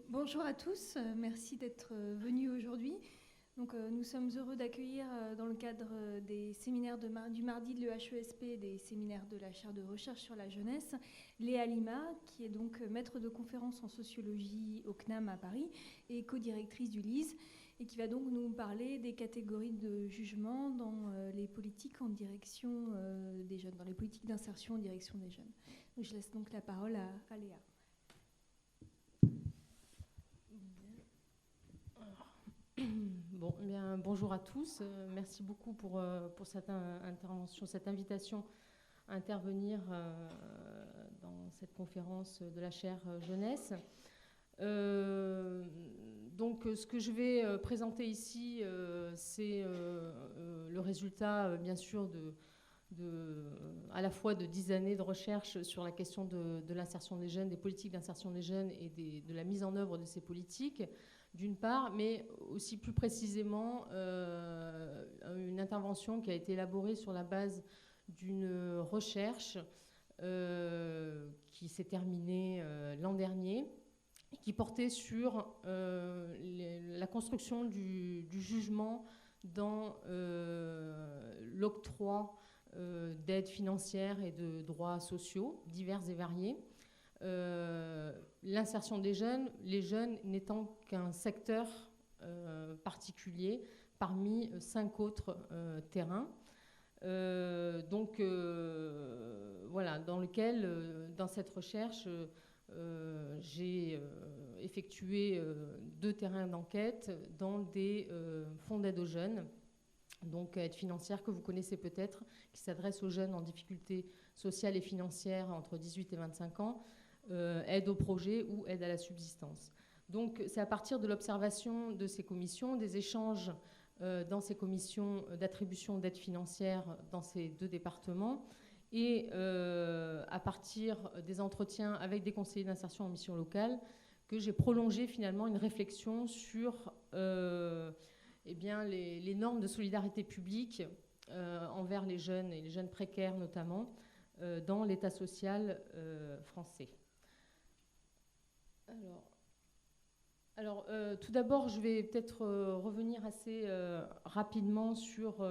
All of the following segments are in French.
Bonjour à tous, merci d'être venus aujourd'hui. Nous sommes heureux d'accueillir dans le cadre des séminaires du mardi de l'EHESP, des séminaires de la chaire de recherche sur la jeunesse, Léa Lima, qui est donc maître de conférence en sociologie au CNAM à Paris et co-directrice du LISE, et qui va donc nous parler des catégories de jugement dans les politiques en direction des jeunes, dans les politiques d'insertion en direction des jeunes. Donc, je laisse donc la parole à Léa. Bon, eh bien, bonjour à tous. Merci beaucoup pour cette intervention, cette invitation à intervenir dans cette conférence de la chaire jeunesse. Ce que je vais présenter ici, c'est le résultat, bien sûr, à la fois de 10 années de recherche sur la question de l'insertion des jeunes, des politiques d'insertion des jeunes et de la mise en œuvre de ces politiques, d'une part, mais aussi plus précisément une intervention qui a été élaborée sur la base d'une recherche qui s'est terminée l'an dernier, qui portait sur la construction du jugement dans l'octroi d'aides financières et de droits sociaux divers et variés. L'insertion des jeunes, les jeunes n'étant qu'un secteur particulier parmi 5 autres terrains. Voilà, dans cette recherche, j'ai effectué 2 terrains d'enquête dans des fonds d'aide aux jeunes, donc aide financière que vous connaissez peut-être, qui s'adresse aux jeunes en difficulté sociale et financière entre 18 et 25 ans, aide au projet ou aide à la subsistance. Donc c'est à partir de l'observation de ces commissions, des échanges dans ces commissions d'attribution d'aide financière dans ces 2 départements, et à partir des entretiens avec des conseillers d'insertion en mission locale, que j'ai prolongé finalement une réflexion sur les normes de solidarité publique envers les jeunes, et les jeunes précaires notamment, dans l'État social français. Alors, tout d'abord, je vais peut-être revenir assez rapidement sur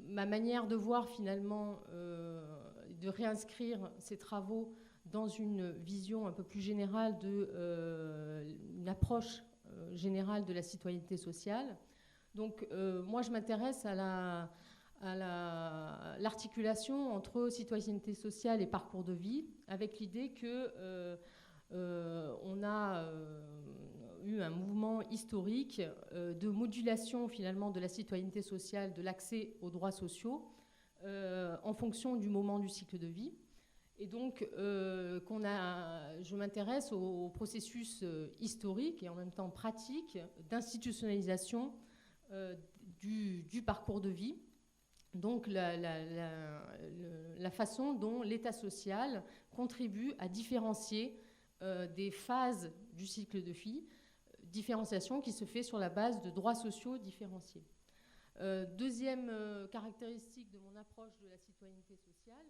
ma manière de voir finalement, de réinscrire ces travaux dans une vision un peu plus générale une approche générale de la citoyenneté sociale. Donc, moi, je m'intéresse à l'articulation entre citoyenneté sociale et parcours de vie, avec l'idée que on a eu un mouvement historique de modulation finalement de la citoyenneté sociale, de l'accès aux droits sociaux en fonction du moment du cycle de vie. Et donc, je m'intéresse au processus historique et en même temps pratique d'institutionnalisation du parcours de vie. Donc, la façon dont l'État social contribue à différencier des phases du cycle de vie, différenciation qui se fait sur la base de droits sociaux différenciés. Deuxième caractéristique de mon approche de la citoyenneté sociale,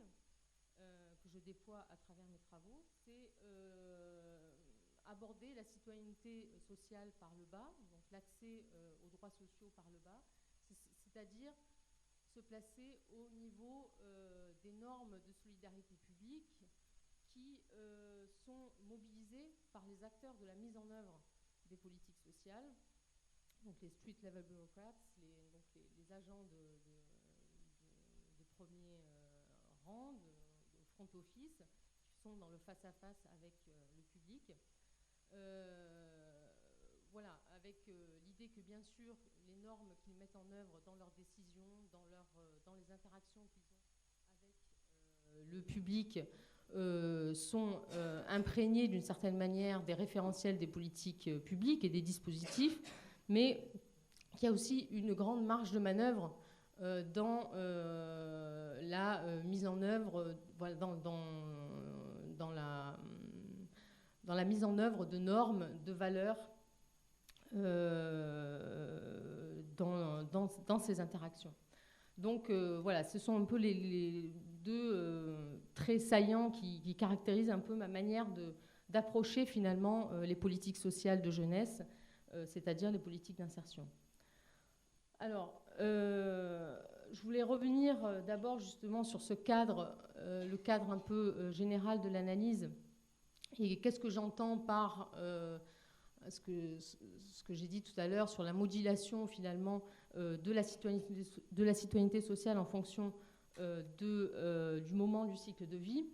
que je déploie à travers mes travaux, c'est aborder la citoyenneté sociale par le bas, donc l'accès aux droits sociaux par le bas, c'est-à-dire se placer au niveau des normes de solidarité publique qui sont mobilisées par les acteurs de la mise en œuvre des politiques sociales, donc les street level bureaucrats, les agents de premier rang, de front office, qui sont dans le face-à-face avec le public. Voilà, avec l'idée que bien sûr les normes qu'ils mettent en œuvre dans leurs décisions, dans les interactions qu'ils ont avec le public, sont imprégnés d'une certaine manière des référentiels des politiques publiques et des dispositifs, mais qu'il y a aussi une grande marge de manœuvre dans la mise en œuvre, voilà, dans la mise en œuvre de normes, de valeurs dans ces interactions. Donc voilà, ce sont un peu les 2 traits saillants qui caractérisent un peu ma manière d'approcher finalement les politiques sociales de jeunesse, c'est-à-dire les politiques d'insertion. Alors, je voulais revenir d'abord justement sur ce cadre, le cadre un peu général de l'analyse, et qu'est-ce que j'entends par ce que j'ai dit tout à l'heure sur la modulation finalement de la citoyenneté sociale en fonction du moment du cycle de vie.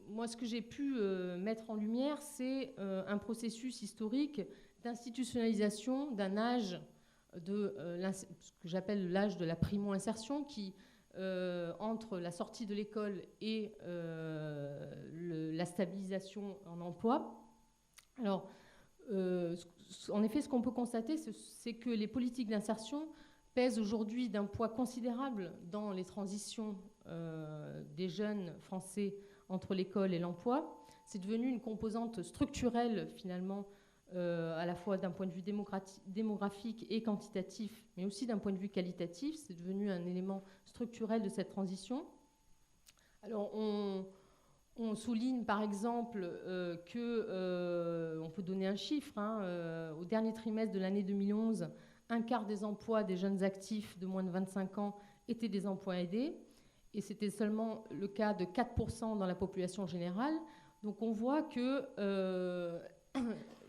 Moi, ce que j'ai pu mettre en lumière, c'est un processus historique d'institutionnalisation d'un âge ce que j'appelle l'âge de la primo-insertion, qui, entre la sortie de l'école et la stabilisation en emploi. Alors, en effet, ce qu'on peut constater, c'est que les politiques d'insertion pèsent aujourd'hui d'un poids considérable dans les transitions des jeunes Français entre l'école et l'emploi. C'est devenu une composante structurelle, finalement, à la fois d'un point de vue démographique et quantitatif, mais aussi d'un point de vue qualitatif. C'est devenu un élément structurel de cette transition. Alors, on souligne par exemple on peut donner un chiffre, au dernier trimestre de l'année 2011, un quart des emplois des jeunes actifs de moins de 25 ans étaient des emplois aidés, et c'était seulement le cas de 4% dans la population générale. Donc on voit que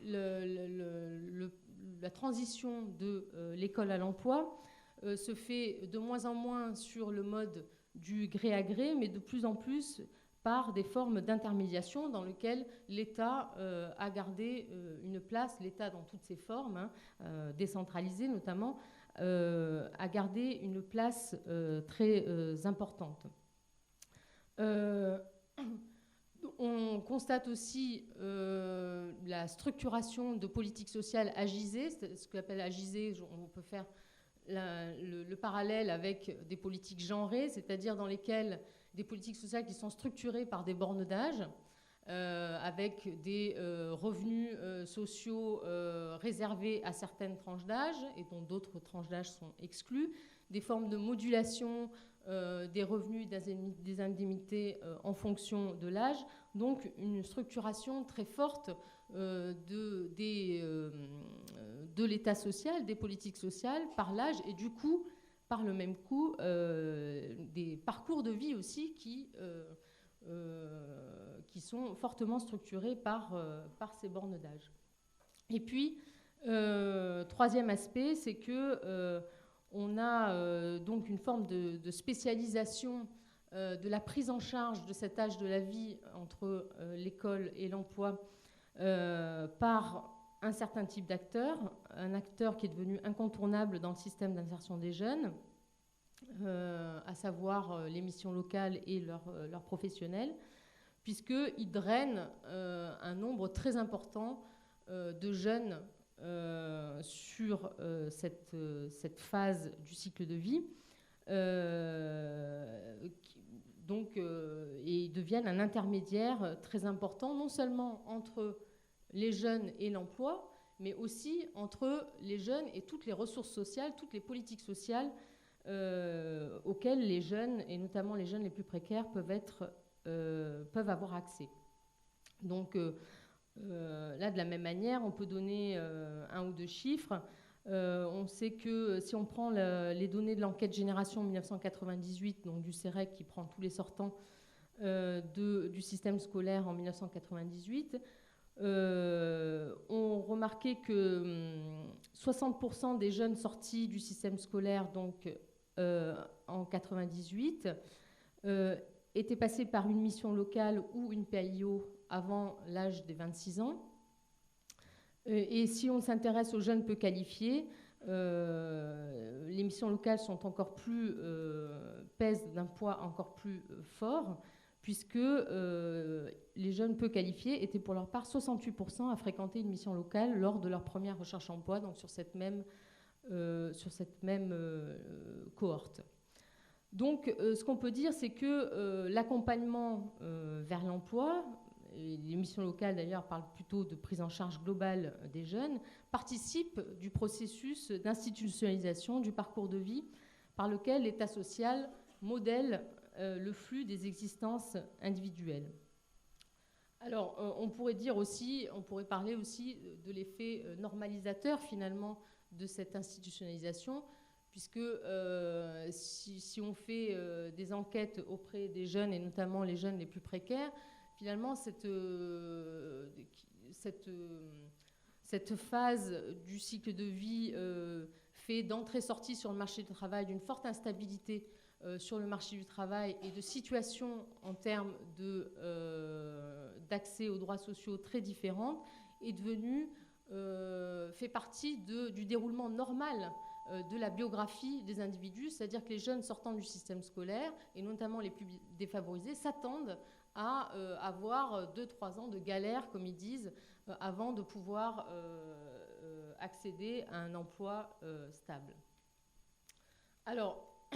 la transition de l'école à l'emploi se fait de moins en moins sur le mode du gré à gré, mais de plus en plus par des formes d'intermédiation dans lesquelles l'État a gardé une place, l'État dans toutes ses formes, décentralisées notamment, a gardé une place très importante. On constate aussi la structuration de politiques sociales agisées, ce qu'on appelle agisées, on peut faire le parallèle avec des politiques genrées, c'est-à-dire dans lesquelles des politiques sociales qui sont structurées par des bornes d'âge, avec des revenus sociaux réservés à certaines tranches d'âge et dont d'autres tranches d'âge sont exclues, des formes de modulation des revenus, des indemnités en fonction de l'âge, donc une structuration très forte de l'état social, des politiques sociales par l'âge et du coup, par le même coup, des parcours de vie aussi qui sont fortement structurés par ces bornes d'âge. Et puis, troisième aspect, c'est que on a donc une forme de spécialisation de la prise en charge de cet âge de la vie entre l'école et l'emploi par un certain type d'acteur, un acteur qui est devenu incontournable dans le système d'insertion des jeunes, à savoir les missions locales et leurs professionnels, puisqu'ils drainent un nombre très important de jeunes sur cette phase du cycle de vie, et ils deviennent un intermédiaire très important, non seulement entre les jeunes et l'emploi, mais aussi entre les jeunes et toutes les ressources sociales, toutes les politiques sociales auxquelles les jeunes, et notamment les jeunes les plus précaires, peuvent avoir accès. Donc là, de la même manière, on peut donner un ou deux chiffres. On sait que si on prend les données de l'enquête Génération 1998, donc du CEREC qui prend tous les sortants du système scolaire en 1998, on remarquait que 60% des jeunes sortis du système scolaire donc, en 98 étaient passés par une mission locale ou une PAIO avant l'âge des 26 ans. Et si on s'intéresse aux jeunes peu qualifiés, les missions locales sont encore plus, pèsent d'un poids encore plus fort, puisque les jeunes peu qualifiés étaient pour leur part 68% à fréquenter une mission locale lors de leur première recherche emploi, donc sur cette même cohorte. Donc ce qu'on peut dire, c'est que l'accompagnement vers l'emploi, les missions locales d'ailleurs parlent plutôt de prise en charge globale des jeunes, participent du processus d'institutionnalisation du parcours de vie par lequel l'État social modèle le flux des existences individuelles. Alors, on pourrait parler aussi de l'effet normalisateur finalement de cette institutionnalisation, puisque si on fait des enquêtes auprès des jeunes, et notamment les jeunes les plus précaires, finalement cette phase du cycle de vie fait d'entrée-sortie sur le marché du travail d'une forte instabilité sur le marché du travail et de situations en termes d'accès aux droits sociaux très différentes, est devenue, fait partie du déroulement normal de la biographie des individus, c'est-à-dire que les jeunes sortant du système scolaire, et notamment les plus défavorisés, s'attendent à avoir 2-3 ans de galère, comme ils disent, avant de pouvoir accéder à un emploi stable. Alors,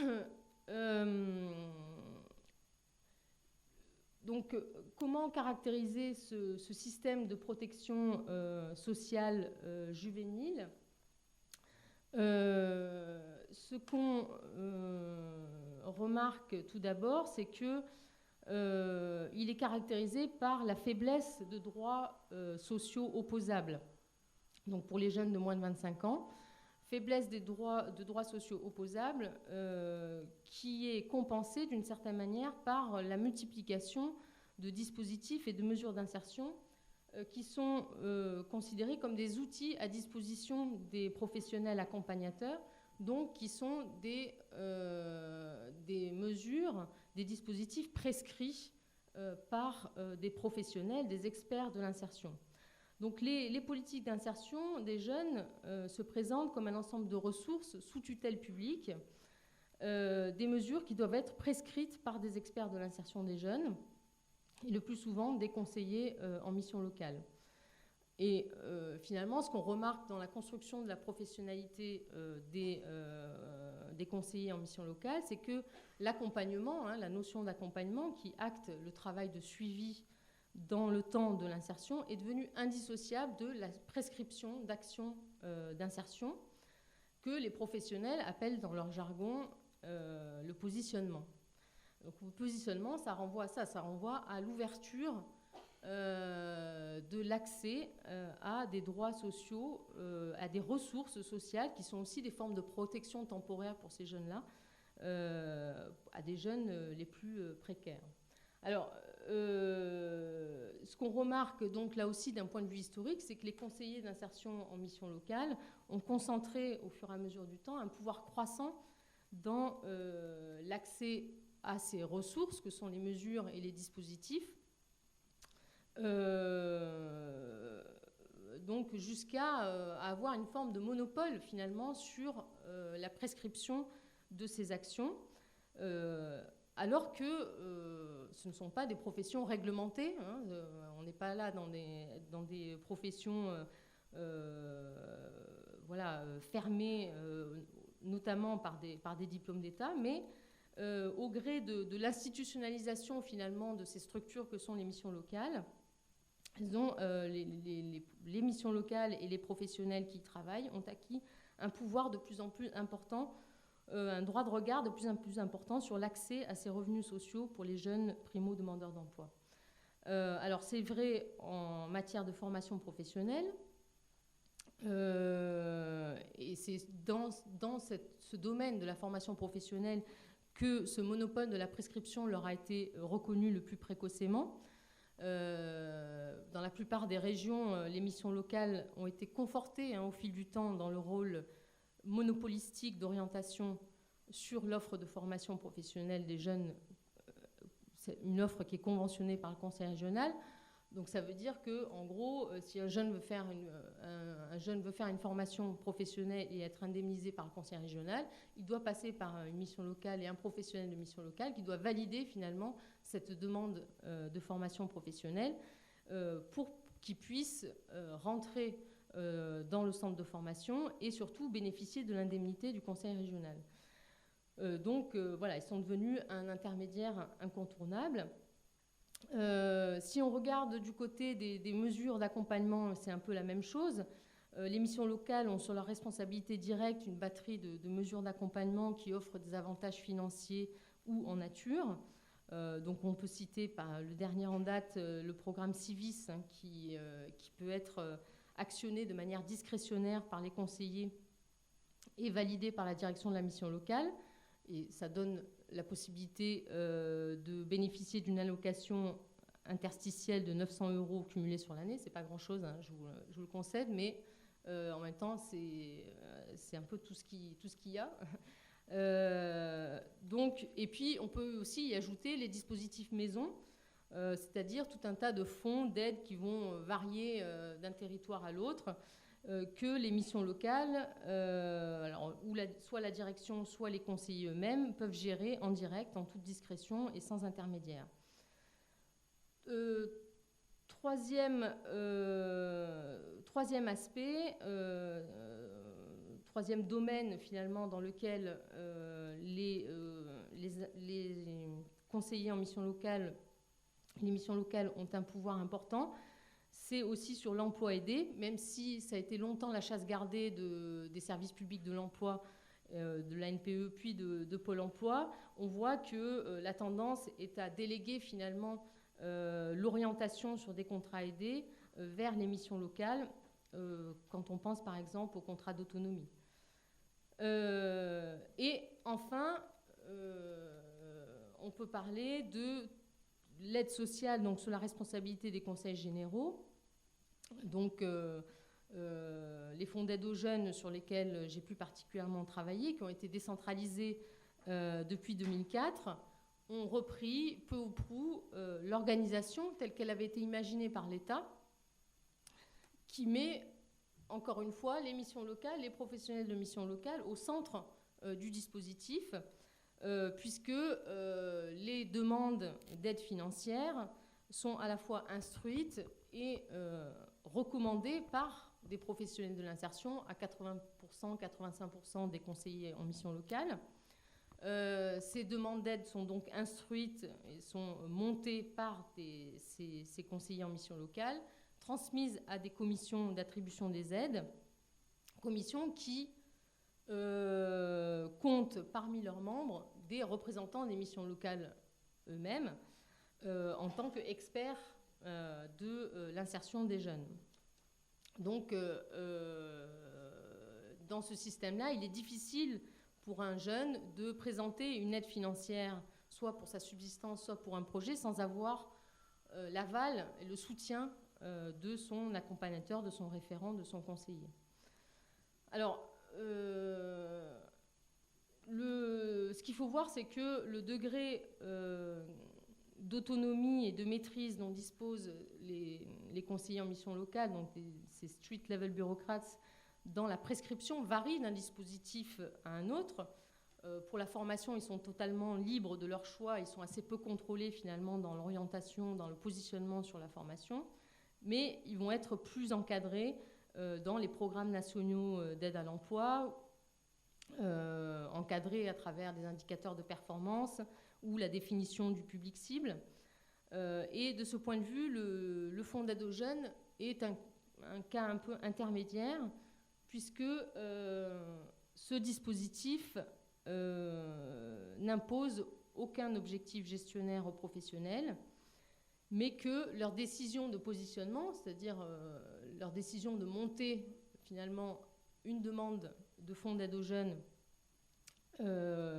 donc, comment caractériser ce système de protection sociale juvénile ? Ce qu'on remarque tout d'abord, c'est que il est caractérisé par la faiblesse de droits sociaux opposables. Donc pour les jeunes de moins de 25 ans, faiblesse de droits sociaux opposables qui est compensée d'une certaine manière par la multiplication de dispositifs et de mesures d'insertion qui sont considérés comme des outils à disposition des professionnels accompagnateurs, donc qui sont des mesures, des dispositifs prescrits par des professionnels, des experts de l'insertion. Donc les politiques d'insertion des jeunes se présentent comme un ensemble de ressources sous tutelle publique, des mesures qui doivent être prescrites par des experts de l'insertion des jeunes, et le plus souvent des conseillers en mission locale. Et finalement, ce qu'on remarque dans la construction de la professionnalité des conseillers en mission locale, c'est que l'accompagnement, la notion d'accompagnement qui acte le travail de suivi dans le temps de l'insertion, est devenue indissociable de la prescription d'actions d'insertion que les professionnels appellent dans leur jargon le positionnement. Donc le positionnement, ça renvoie à ça, ça renvoie à l'ouverture de l'accès à des droits sociaux, à des ressources sociales qui sont aussi des formes de protection temporaire pour ces jeunes-là, à des jeunes les plus précaires. Alors, ce qu'on remarque donc là aussi d'un point de vue historique, c'est que les conseillers d'insertion en mission locale ont concentré au fur et à mesure du temps un pouvoir croissant dans l'accès à ces ressources que sont les mesures et les dispositifs, donc jusqu'à avoir une forme de monopole finalement sur la prescription de ces actions, alors que ce ne sont pas des professions réglementées, hein, on n'est pas là dans des professions fermées, notamment par des diplômes d'État, mais au gré de l'institutionnalisation finalement de ces structures que sont les missions locales, les missions locales et les professionnels qui y travaillent ont acquis un pouvoir de plus en plus important, un droit de regard de plus en plus important sur l'accès à ces revenus sociaux pour les jeunes primo-demandeurs d'emploi. Alors c'est vrai en matière de formation professionnelle, et c'est dans ce domaine de la formation professionnelle que ce monopole de la prescription leur a été reconnu le plus précocement. Dans la plupart des régions, les missions locales ont été confortées au fil du temps dans le rôle monopolistique d'orientation sur l'offre de formation professionnelle des jeunes. C'est une offre qui est conventionnée par le conseil régional. Donc ça veut dire que, en gros, si un jeune veut faire une formation professionnelle et être indemnisé par le conseil régional, il doit passer par une mission locale et un professionnel de mission locale qui doit valider finalement cette demande de formation professionnelle pour qu'il puisse rentrer dans le centre de formation et surtout bénéficier de l'indemnité du conseil régional. Donc voilà, ils sont devenus un intermédiaire incontournable. Si on regarde du côté des mesures d'accompagnement, c'est un peu la même chose. Les missions locales ont sur leur responsabilité directe une batterie de mesures d'accompagnement qui offrent des avantages financiers ou en nature. Donc on peut citer le dernier en date, le programme Civis, hein, qui peut être actionné de manière discrétionnaire par les conseillers et validé par la direction de la mission locale. Et ça donne la possibilité de bénéficier d'une allocation interstitielle de 900 € cumulés sur l'année. C'est pas grand-chose, hein, je vous le concède, mais en même temps, c'est un peu tout ce qu'il y a. Et puis, on peut aussi y ajouter les dispositifs maison, c'est-à-dire tout un tas de fonds d'aide qui vont varier d'un territoire à l'autre, que les missions locales, soit la direction, soit les conseillers eux-mêmes, peuvent gérer en direct, en toute discrétion et sans intermédiaire. Troisième aspect, troisième domaine finalement dans lequel les conseillers en mission locale, les missions locales ont un pouvoir important, c'est aussi sur l'emploi aidé, même si ça a été longtemps la chasse gardée des services publics de l'emploi, de l'ANPE puis de Pôle emploi. On voit que la tendance est à déléguer finalement l'orientation sur des contrats aidés vers les missions locales, quand on pense par exemple aux contrats d'autonomie. Et enfin, on peut parler de l'aide sociale, donc sous la responsabilité des conseils généraux. Donc, les fonds d'aide aux jeunes sur lesquels j'ai plus particulièrement travaillé, qui ont été décentralisés depuis 2004, ont repris peu ou prou l'organisation telle qu'elle avait été imaginée par l'État, qui met, encore une fois, les missions locales, les professionnels de missions locales au centre du dispositif, puisque les demandes d'aide financière sont à la fois instruites et recommandées par des professionnels de l'insertion à 80%, 85% des conseillers en mission locale. Ces demandes d'aide sont donc instruites et sont montées par ces conseillers en mission locale, transmises à des commissions d'attribution des aides, commissions qui comptent parmi leurs membres des représentants des missions locales eux-mêmes en tant qu'experts de l'insertion des jeunes. Donc, dans ce système-là, il est difficile pour un jeune de présenter une aide financière, soit pour sa subsistance, soit pour un projet, sans avoir l'aval et le soutien de son accompagnateur, de son référent, de son conseiller. Alors, ce qu'il faut voir, c'est que le degré d'autonomie et de maîtrise dont disposent les conseillers en mission locale, donc ces street-level bureaucrates, dans la prescription varie d'un dispositif à un autre. Pour la formation, ils sont totalement libres de leur choix, ils sont assez peu contrôlés finalement dans l'orientation, dans le positionnement sur la formation, mais ils vont être plus encadrés dans les programmes nationaux d'aide à l'emploi, encadrés à travers des indicateurs de performance ou la définition du public cible. Et de ce point de vue, le fonds d'aide aux jeunes est un cas un peu intermédiaire, puisque ce dispositif n'impose aucun objectif gestionnaire aux professionnels, mais que leur décision de positionnement, c'est-à-dire leur décision de monter finalement une demande de fonds d'aide aux jeunes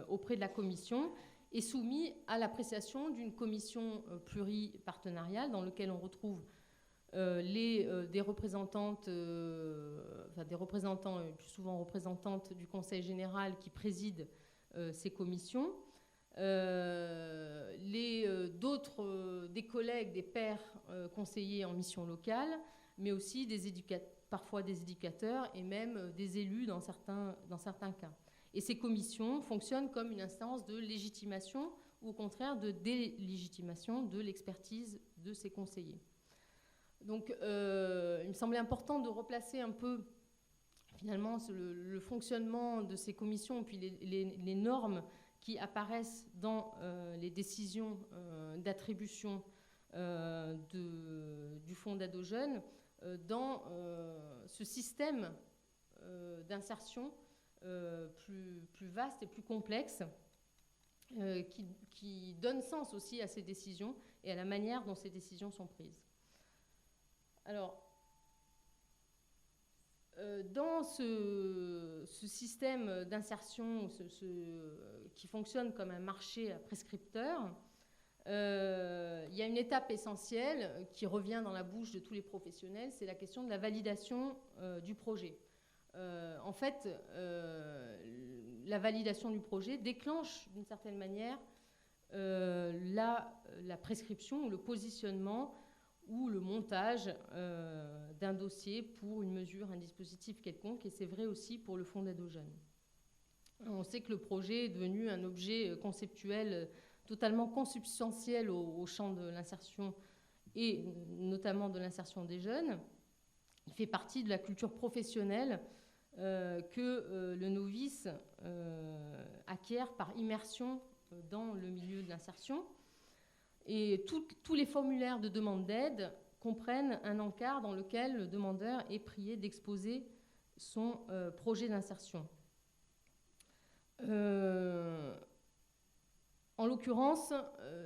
auprès de la commission, est soumise à l'appréciation d'une commission pluripartenariale dans laquelle on retrouve des représentantes, des représentants, plus souvent représentantes du Conseil général qui président ces commissions, des collègues, des pairs conseillers en mission locale, mais aussi parfois des éducateurs et même des élus dans certains cas. Et ces commissions fonctionnent comme une instance de légitimation ou au contraire de délégitimation de l'expertise de ces conseillers. Donc, il me semblait important de replacer un peu, finalement, le fonctionnement de ces commissions, puis les normes qui apparaissent dans les décisions d'attribution du fonds d'aide aux jeunes, dans ce système d'insertion plus vaste et plus complexe, qui donne sens aussi à ces décisions et à la manière dont ces décisions sont prises. Alors, dans ce système d'insertion qui fonctionne comme un marché à prescripteurs, il y a une étape essentielle qui revient dans la bouche de tous les professionnels, c'est la question de la validation du projet. En fait, la validation du projet déclenche d'une certaine manière la prescription ou le positionnement ou le montage d'un dossier pour une mesure, un dispositif quelconque, et c'est vrai aussi pour le fonds d'aide aux jeunes. On sait que le projet est devenu un objet conceptuel totalement consubstantiel au champ de l'insertion et notamment de l'insertion des jeunes. Il fait partie de la culture professionnelle que le novice acquiert par immersion dans le milieu de l'insertion. Et tous les formulaires de demande d'aide comprennent un encart dans lequel le demandeur est prié d'exposer son projet d'insertion. En l'occurrence,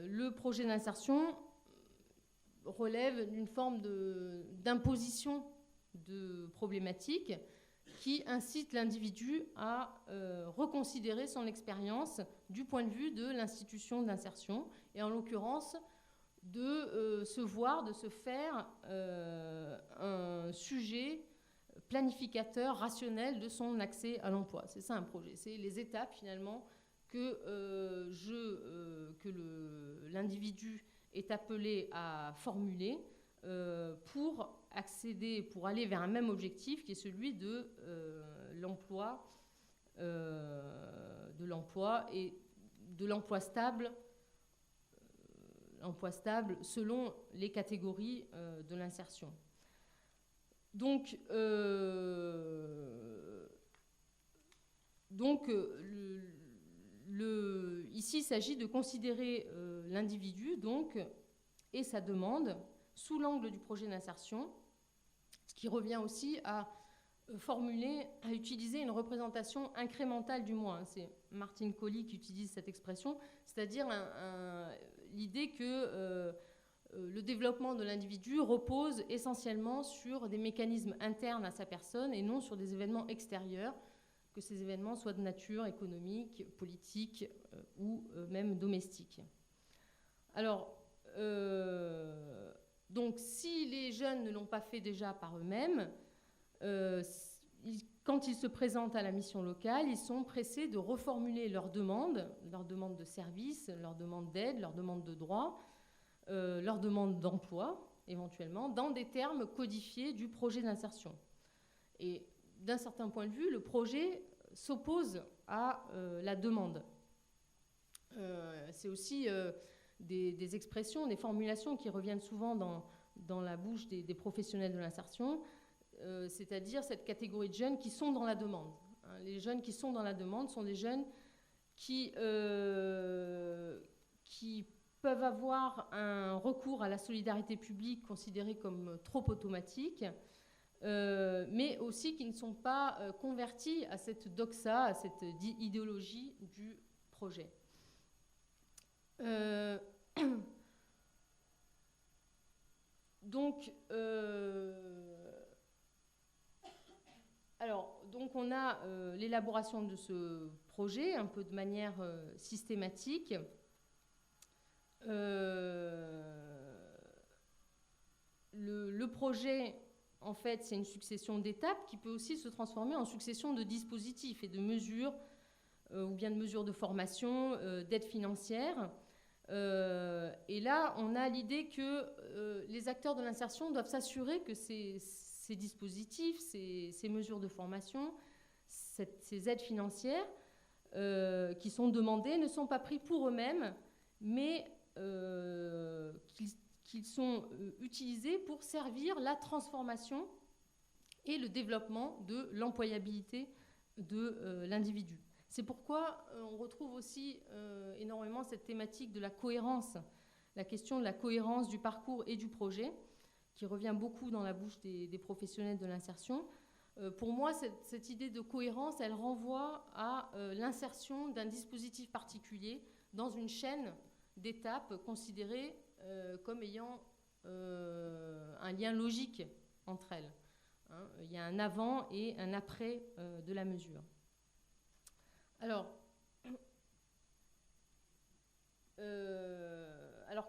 le projet d'insertion relève d'une forme d'imposition de problématiques qui incite l'individu à reconsidérer son expérience du point de vue de l'institution d'insertion et en l'occurrence de se faire un sujet planificateur, rationnel de son accès à l'emploi. C'est ça un projet, c'est les étapes finalement que l'individu est appelé à formuler pour accéder, pour aller vers un même objectif qui est celui de l'emploi et de l'emploi stable selon les catégories de l'insertion. Donc ici, il s'agit de considérer l'individu et sa demande sous l'angle du projet d'insertion, ce qui revient aussi à utiliser une représentation incrémentale du moi. C'est Martin Colli qui utilise cette expression, c'est-à-dire l'idée que le développement de l'individu repose essentiellement sur des mécanismes internes à sa personne et non sur des événements extérieurs, que ces événements soient de nature économique, politique ou même domestique. Alors, donc si les jeunes ne l'ont pas fait déjà par eux-mêmes, quand ils se présentent à la mission locale, ils sont pressés de reformuler leurs demandes de services, leurs demandes d'aide, leurs demandes de droits, leurs demandes d'emploi, éventuellement, dans des termes codifiés du projet d'insertion. Et d'un certain point de vue, le projet s'oppose à la demande. C'est aussi des expressions, des formulations qui reviennent souvent dans la bouche des professionnels de l'insertion, c'est-à-dire cette catégorie de jeunes qui sont dans la demande. Les jeunes qui sont dans la demande sont des jeunes qui peuvent avoir un recours à la solidarité publique considéré comme trop automatique, mais aussi qui ne sont pas convertis à cette doxa, à cette idéologie du projet. Donc on a l'élaboration de ce projet un peu de manière systématique. Le projet, en fait, c'est une succession d'étapes qui peut aussi se transformer en succession de dispositifs et de mesures, ou bien de mesures de formation, d'aide financière. Et là, on a l'idée que les acteurs de l'insertion doivent s'assurer que ces dispositifs, ces mesures de formation, ces aides financières qui sont demandées ne sont pas pris pour eux-mêmes, mais qu'ils sont utilisés pour servir la transformation et le développement de l'employabilité de l'individu. C'est pourquoi on retrouve aussi énormément cette thématique de la cohérence, la question de la cohérence du parcours et du projet, qui revient beaucoup dans la bouche des professionnels de l'insertion. Pour moi, cette idée de cohérence, elle renvoie à l'insertion d'un dispositif particulier dans une chaîne d'étapes considérées comme ayant un lien logique entre elles. Hein, il y a un avant et un après de la mesure. Alors,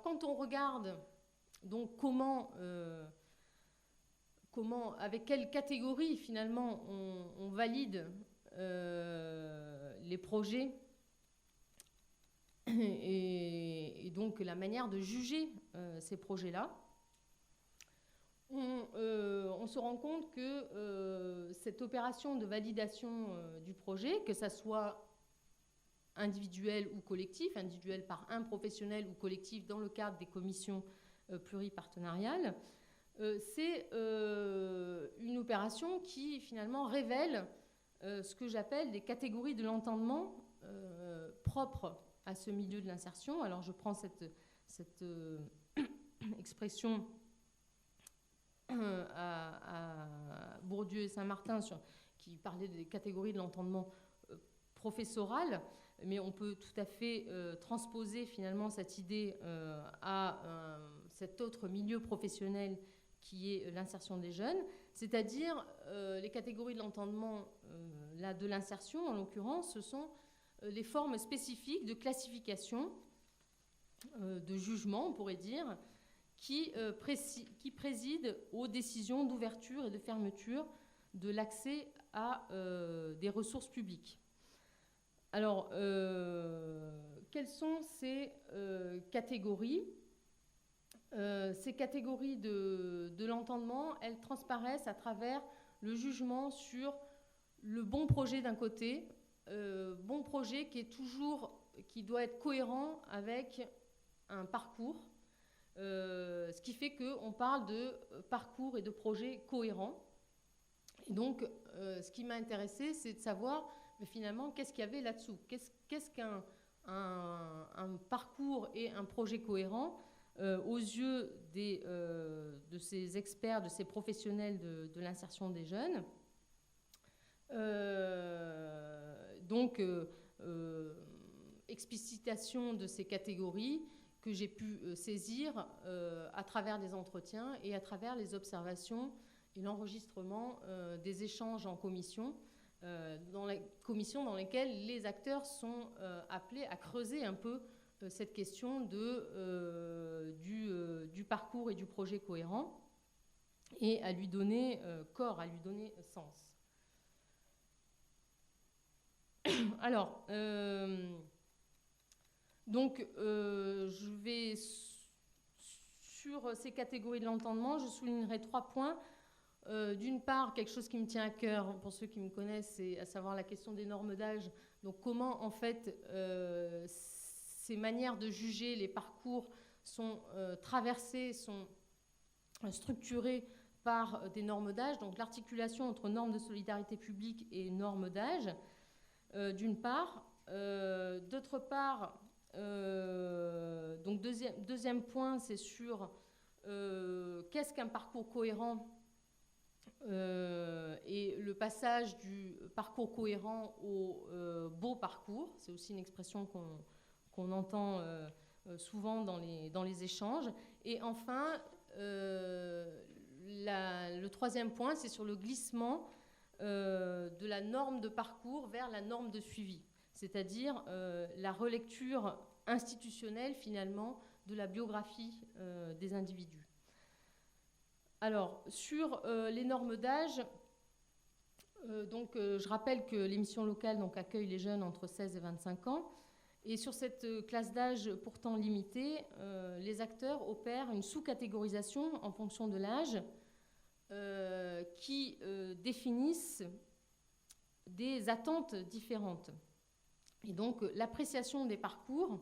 quand on regarde donc comment, avec quelle catégorie finalement on valide les projets et donc la manière de juger ces projets-là, on se rend compte que cette opération de validation du projet, que ça soit individuel ou collectif, individuel par un professionnel ou collectif dans le cadre des commissions pluripartenariales, c'est une opération qui finalement révèle ce que j'appelle des catégories de l'entendement propres à ce milieu de l'insertion. Alors je prends cette expression à Bourdieu et Saint-Martin qui parlait des catégories de l'entendement professoral, mais on peut tout à fait transposer finalement cette idée à cet autre milieu professionnel qui est l'insertion des jeunes, c'est-à-dire les catégories de l'entendement de l'insertion, en l'occurrence, ce sont les formes spécifiques de classification, de jugement, on pourrait dire, qui président aux décisions d'ouverture et de fermeture de l'accès à des ressources publiques. Alors, quelles sont ces catégories ? Ces catégories de l'entendement, elles transparaissent à travers le jugement sur le bon projet d'un côté, bon projet qui doit être cohérent avec un parcours, ce qui fait qu'on parle de parcours et de projet cohérents. Et donc, ce qui m'a intéressé, c'est de savoir mais finalement qu'est-ce qu'il y avait là-dessous, qu'est-ce qu'un parcours et un projet cohérent aux yeux de ces experts, de ces professionnels de l'insertion des jeunes. Donc, explicitation de ces catégories que j'ai pu saisir à travers des entretiens et à travers les observations et l'enregistrement des échanges en commission, dans les commissions dans lesquelles les acteurs sont appelés à creuser un peu cette question du parcours et du projet cohérent et à lui donner corps, à lui donner sens. Alors, donc, je vais sur ces catégories de l'entendement, je soulignerai 3 points. D'une part, quelque chose qui me tient à cœur, pour ceux qui me connaissent, c'est à savoir la question des normes d'âge. Donc, comment, en fait, ces manières de juger les parcours sont traversées, sont structurées par des normes d'âge. Donc, l'articulation entre normes de solidarité publique et normes d'âge, d'une part. D'autre part, donc deuxième point, c'est sur qu'est-ce qu'un parcours cohérent et le passage du parcours cohérent au beau parcours. C'est aussi une expression qu'on entend souvent dans les échanges. Et enfin, le troisième point, c'est sur le glissement de la norme de parcours vers la norme de suivi, c'est-à-dire la relecture institutionnelle finalement de la biographie des individus. Alors, sur les normes d'âge, je rappelle que l'émission locale accueille les jeunes entre 16 et 25 ans. Et sur cette classe d'âge pourtant limitée, les acteurs opèrent une sous-catégorisation en fonction de l'âge qui définissent des attentes différentes. Et donc, l'appréciation des parcours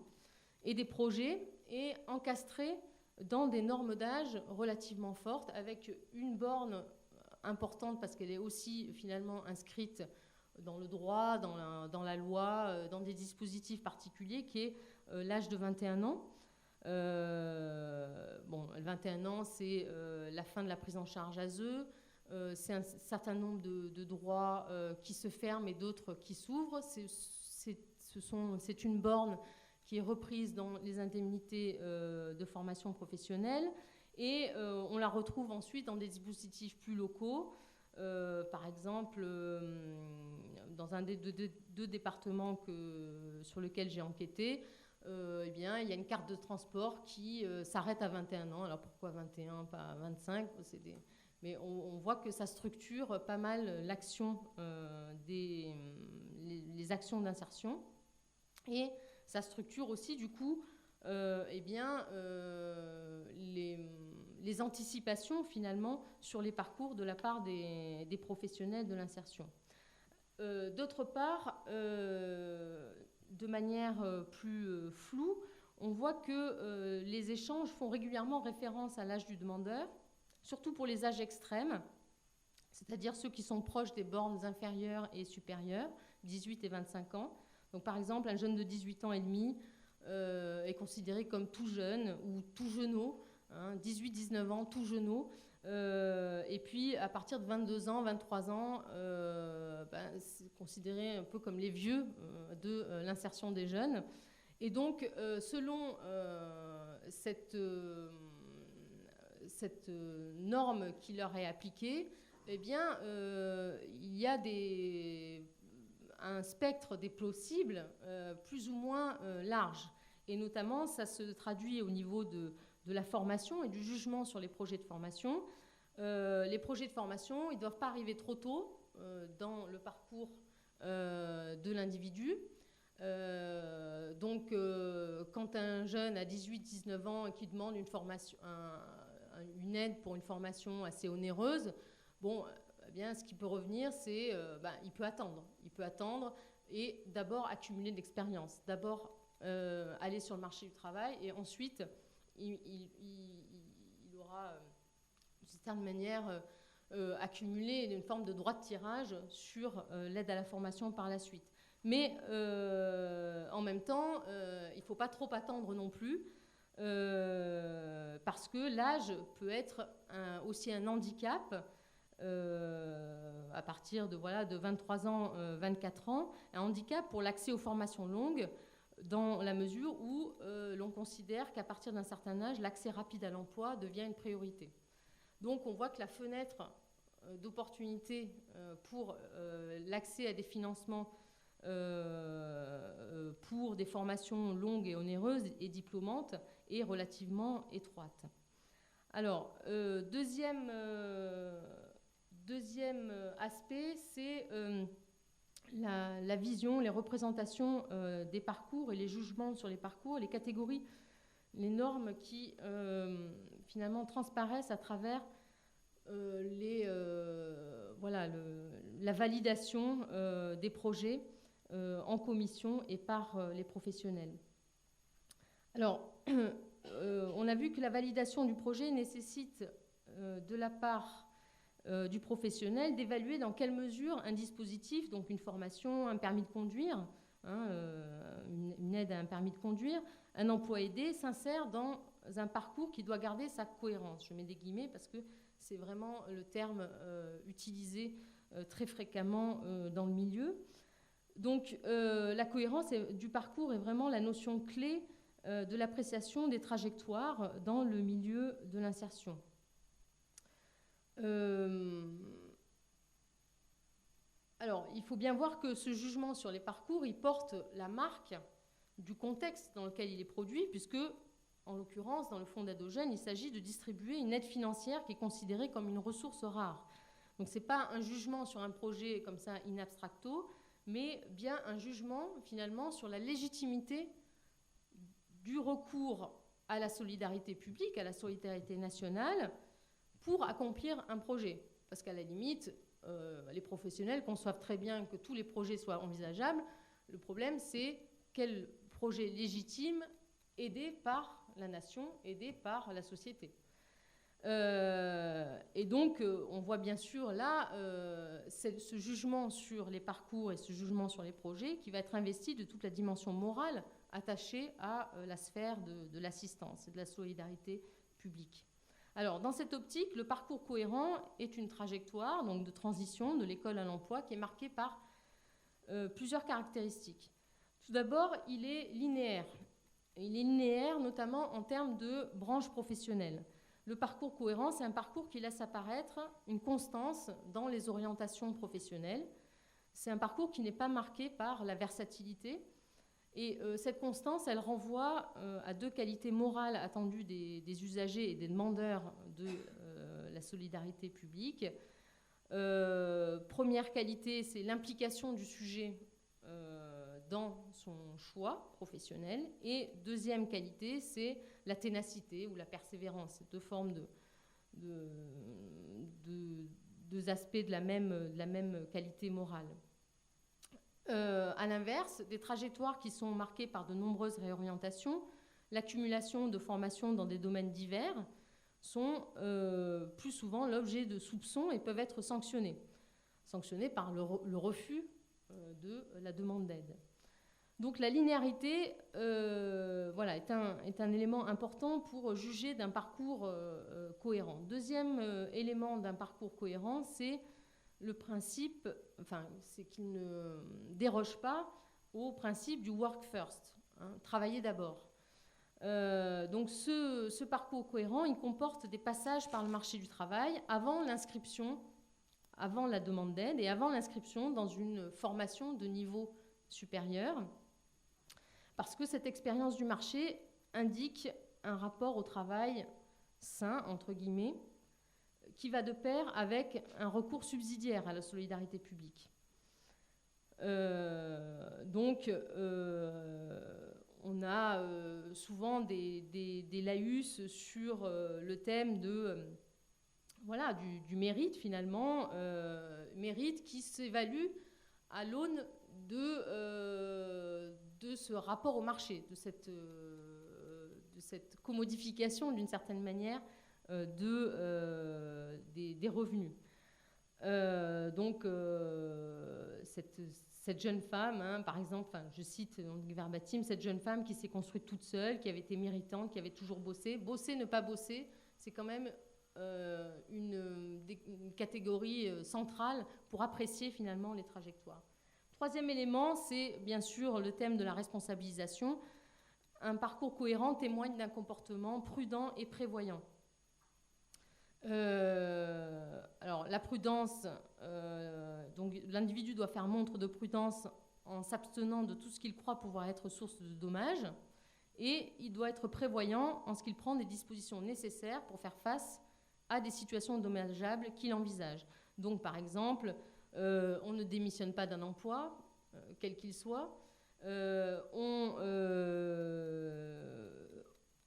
et des projets est encastrée dans des normes d'âge relativement fortes, avec une borne importante parce qu'elle est aussi finalement inscrite dans le droit, dans la loi, dans des dispositifs particuliers, qui est l'âge de 21 ans. 21 ans, c'est la fin de la prise en charge ASE, c'est un certain nombre de droits qui se ferment et d'autres qui s'ouvrent. C'est une borne qui est reprise dans les indemnités de formation professionnelle. Et on la retrouve ensuite dans des dispositifs plus locaux. Par exemple, dans un des deux départements sur lesquels j'ai enquêté, eh bien, il y a une carte de transport qui s'arrête à 21 ans. Alors pourquoi 21, pas 25 ? Mais on voit que ça structure pas mal l'action les actions d'insertion. Et ça structure aussi, du coup, eh bien, les anticipations, finalement, sur les parcours de la part des professionnels de l'insertion. D'autre part, de manière plus floue, on voit que les échanges font régulièrement référence à l'âge du demandeur, surtout pour les âges extrêmes, c'est-à-dire ceux qui sont proches des bornes inférieures et supérieures, 18 et 25 ans. Donc, par exemple, un jeune de 18 ans et demi est considéré comme tout jeune ou tout jeunot, 18-19 ans, tout jeunot. Et puis, à partir de 22 ans, 23 ans, c'est considéré un peu comme les vieux de l'insertion des jeunes. Et donc, selon cette norme qui leur est appliquée, eh bien, il y a un spectre des possibles plus ou moins large. Et notamment, ça se traduit au niveau de la formation et du jugement sur les projets de formation. Les projets de formation, ils ne doivent pas arriver trop tôt dans le parcours de l'individu. Donc, quand un jeune a 18-19 ans et qui demande une aide pour une formation assez onéreuse, bon, eh bien, ce qui peut revenir, c'est il peut attendre. Il peut attendre et d'abord accumuler de l'expérience. D'abord aller sur le marché du travail et ensuite, il aura, d'une certaine manière, accumulé une forme de droit de tirage sur l'aide à la formation par la suite. Mais en même temps, il ne faut pas trop attendre non plus, parce que l'âge peut être aussi un handicap à partir de 23 ans, 24 ans, un handicap pour l'accès aux formations longues, dans la mesure où l'on considère qu'à partir d'un certain âge, l'accès rapide à l'emploi devient une priorité. Donc on voit que la fenêtre d'opportunité pour l'accès à des financements pour des formations longues et onéreuses et diplômantes est relativement étroite. Alors, deuxième aspect, c'est la vision, les représentations des parcours et les jugements sur les parcours, les catégories, les normes qui finalement transparaissent à travers la validation des projets en commission et par les professionnels. Alors, on a vu que la validation du projet nécessite de la part du professionnel d'évaluer dans quelle mesure un dispositif, donc une formation, un permis de conduire, une aide à un permis de conduire, un emploi aidé, s'insère dans un parcours qui doit garder sa cohérence. Je mets des guillemets parce que c'est vraiment le terme utilisé très fréquemment dans le milieu. Donc la cohérence du parcours est vraiment la notion clé de l'appréciation des trajectoires dans le milieu de l'insertion. Alors, il faut bien voir que ce jugement sur les parcours, il porte la marque du contexte dans lequel il est produit, puisque, en l'occurrence, dans le fonds d'aide aux jeunes, il s'agit de distribuer une aide financière qui est considérée comme une ressource rare. Donc, ce n'est pas un jugement sur un projet comme ça in abstracto, mais bien un jugement, finalement, sur la légitimité du recours à la solidarité publique, à la solidarité nationale, pour accomplir un projet. Parce qu'à la limite, les professionnels conçoivent très bien que tous les projets soient envisageables. Le problème, c'est quel projet légitime, aidé par la nation, aidé par la société. Et donc, on voit bien sûr là ce jugement sur les parcours et ce jugement sur les projets qui va être investi de toute la dimension morale attachée à la sphère de l'assistance et de la solidarité publique. Alors, dans cette optique, le parcours cohérent est une trajectoire donc de transition de l'école à l'emploi qui est marquée par plusieurs caractéristiques. Tout d'abord, il est linéaire. il est linéaire, notamment en termes de branches professionnelles. Le parcours cohérent, c'est un parcours qui laisse apparaître une constance dans les orientations professionnelles. C'est un parcours qui n'est pas marqué par la versatilité. Et cette constance, elle renvoie à deux qualités morales attendues des usagers et des demandeurs de la solidarité publique. Première qualité, c'est l'implication du sujet dans son choix professionnel. Et deuxième qualité, c'est la ténacité ou la persévérance. Ces deux formes deux aspects de la même qualité morale. À l'inverse, des trajectoires qui sont marquées par de nombreuses réorientations, l'accumulation de formations dans des domaines divers sont plus souvent l'objet de soupçons et peuvent être sanctionnées par le refus de la demande d'aide. Donc la linéarité est un élément important pour juger d'un parcours cohérent. Deuxième élément d'un parcours cohérent, c'est le principe, c'est qu'il ne déroge pas au principe du work first, travailler d'abord. Donc ce parcours cohérent, il comporte des passages par le marché du travail avant l'inscription, avant la demande d'aide et avant l'inscription dans une formation de niveau supérieur, parce que cette expérience du marché indique un rapport au travail sain, entre guillemets, qui va de pair avec un recours subsidiaire à la solidarité publique. On a souvent des laïus sur le thème du mérite, finalement, mérite qui s'évalue à l'aune de ce rapport au marché, de cette commodification, d'une certaine manière, des revenus. Cette jeune femme, par exemple, je cite verbatim, cette jeune femme qui s'est construite toute seule, qui avait été méritante, qui avait toujours bossé. Bosser, ne pas bosser, c'est quand même une catégorie centrale pour apprécier finalement les trajectoires. Troisième élément, c'est bien sûr le thème de la responsabilisation. Un parcours cohérent témoigne d'un comportement prudent et prévoyant. Alors la prudence, donc l'individu doit faire montre de prudence en s'abstenant de tout ce qu'il croit pouvoir être source de dommages, et il doit être prévoyant en ce qu'il prend des dispositions nécessaires pour faire face à des situations dommageables qu'il envisage. Donc par exemple, on ne démissionne pas d'un emploi, quel qu'il soit,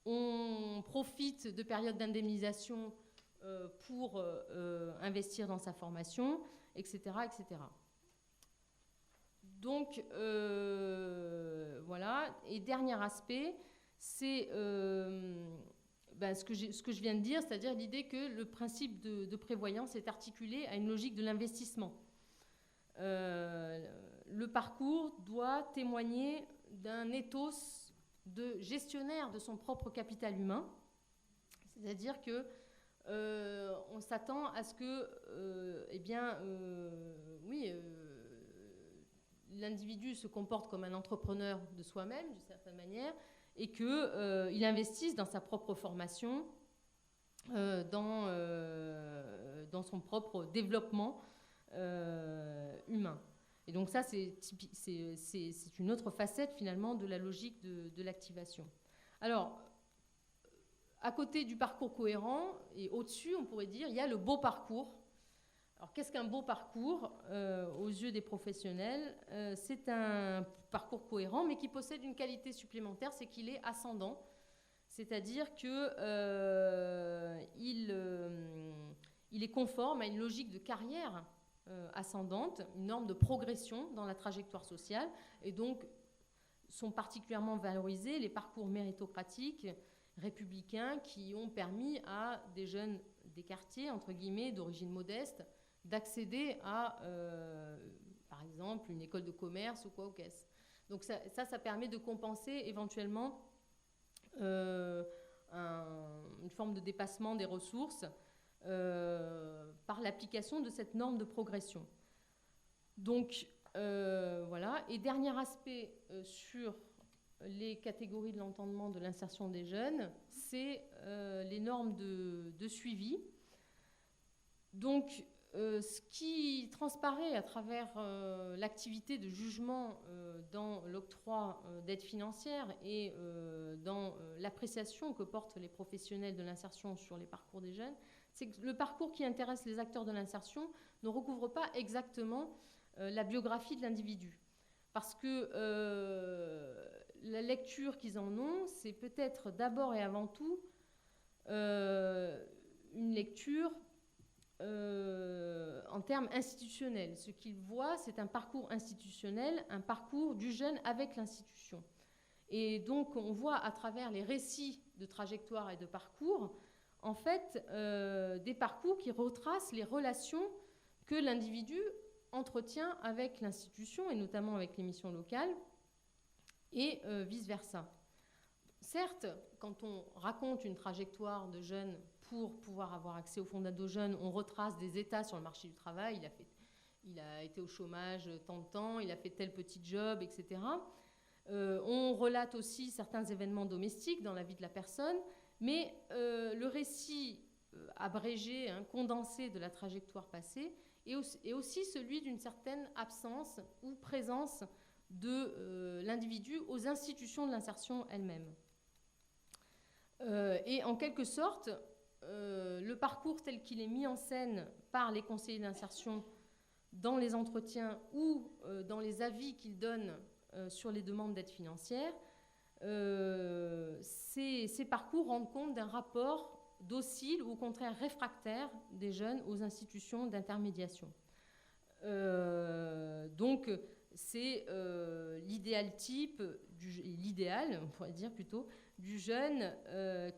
on profite de périodes d'indemnisation pour investir dans sa formation, etc. etc. Donc, voilà. Et dernier aspect, c'est ce que je viens de dire, c'est-à-dire l'idée que le principe de prévoyance est articulé à une logique de l'investissement. Le parcours doit témoigner d'un ethos de gestionnaire de son propre capital humain, c'est-à-dire que on s'attend à ce que, l'individu se comporte comme un entrepreneur de soi-même, d'une certaine manière, et qu'il investisse dans sa propre formation, dans son propre développement humain. Et donc ça, c'est une autre facette, finalement, de la logique de l'activation. Alors, à côté du parcours cohérent, et au-dessus, on pourrait dire, il y a le beau parcours. Alors, qu'est-ce qu'un beau parcours aux yeux des professionnels? C'est un parcours cohérent, mais qui possède une qualité supplémentaire, c'est qu'il est ascendant. C'est-à-dire qu'il est conforme à une logique de carrière ascendante, une norme de progression dans la trajectoire sociale, et donc sont particulièrement valorisés les parcours méritocratiques, républicains, qui ont permis à des jeunes des quartiers, entre guillemets, d'origine modeste, d'accéder à, par exemple, une école de commerce ou quoi au caisse. Donc ça permet de compenser éventuellement une forme de dépassement des ressources par l'application de cette norme de progression. Donc, voilà. Et dernier aspect sur les catégories de l'entendement de l'insertion des jeunes, c'est les normes de suivi. Donc, ce qui transparaît à travers l'activité de jugement dans l'octroi d'aides financières et dans l'appréciation que portent les professionnels de l'insertion sur les parcours des jeunes, c'est que le parcours qui intéresse les acteurs de l'insertion ne recouvre pas exactement la biographie de l'individu. Parce que la lecture qu'ils en ont, c'est peut-être d'abord et avant tout une lecture en termes institutionnels. Ce qu'ils voient, c'est un parcours institutionnel, un parcours du jeune avec l'institution. Et donc, on voit à travers les récits de trajectoire et de parcours, en fait, des parcours qui retracent les relations que l'individu entretient avec l'institution, et notamment avec les missions locales, et vice-versa. Certes, quand on raconte une trajectoire de jeunes pour pouvoir avoir accès au fonds d'ado jeunes, on retrace des états sur le marché du travail. Il a été au chômage tant de temps, il a fait tel petit job, etc. On relate aussi certains événements domestiques dans la vie de la personne, mais le récit abrégé, condensé de la trajectoire passée est aussi celui d'une certaine absence ou présence de l'individu aux institutions de l'insertion elles-mêmes. Et en quelque sorte, le parcours tel qu'il est mis en scène par les conseillers d'insertion dans les entretiens ou dans les avis qu'ils donnent sur les demandes d'aide financière, ces parcours rendent compte d'un rapport docile ou au contraire réfractaire des jeunes aux institutions d'intermédiation. Donc, c'est l'idéal type, l'idéal, on pourrait dire plutôt, du jeune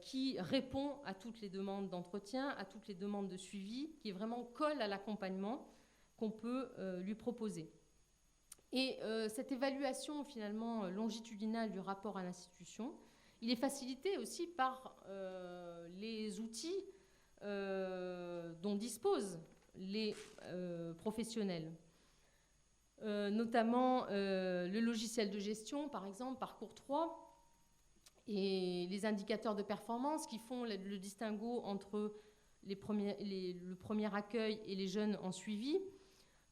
qui répond à toutes les demandes d'entretien, à toutes les demandes de suivi, qui vraiment colle à l'accompagnement qu'on peut lui proposer. Et cette évaluation finalement longitudinale du rapport à l'institution, il est facilité aussi par les outils dont disposent les professionnels. Notamment le logiciel de gestion, par exemple, Parcours 3, et les indicateurs de performance qui font le distinguo entre le premier accueil et les jeunes en suivi.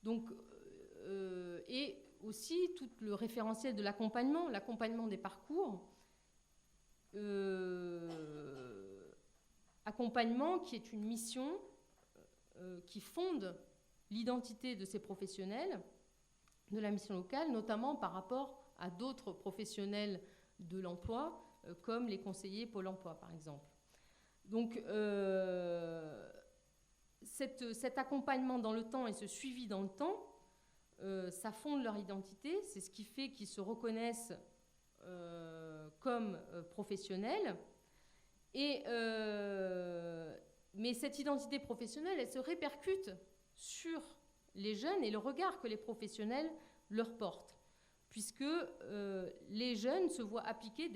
Donc, et aussi tout le référentiel de l'accompagnement des parcours, accompagnement qui est une mission qui fonde l'identité de ces professionnels de la mission locale, notamment par rapport à d'autres professionnels de l'emploi, comme les conseillers Pôle emploi, par exemple. Donc, cet accompagnement dans le temps et ce suivi dans le temps, ça fonde leur identité, c'est ce qui fait qu'ils se reconnaissent comme professionnels. Mais cette identité professionnelle, elle se répercute sur les jeunes et le regard que les professionnels leur portent, puisque les jeunes se voient appliquer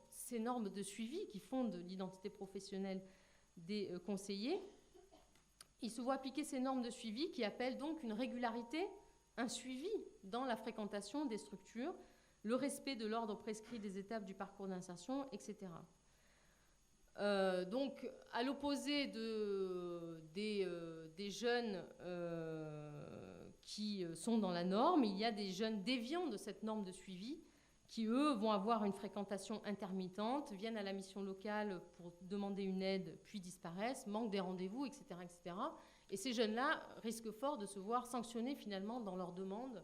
ces normes de suivi qui fondent l'identité professionnelle des conseillers. Ils se voient appliquer ces normes de suivi qui appellent donc une régularité, un suivi dans la fréquentation des structures, le respect de l'ordre prescrit des étapes du parcours d'insertion, etc. Donc, à l'opposé des jeunes qui sont dans la norme, il y a des jeunes déviants de cette norme de suivi qui, eux, vont avoir une fréquentation intermittente, viennent à la mission locale pour demander une aide, puis disparaissent, manquent des rendez-vous, etc., etc. Et ces jeunes-là risquent fort de se voir sanctionnés finalement dans leurs demandes,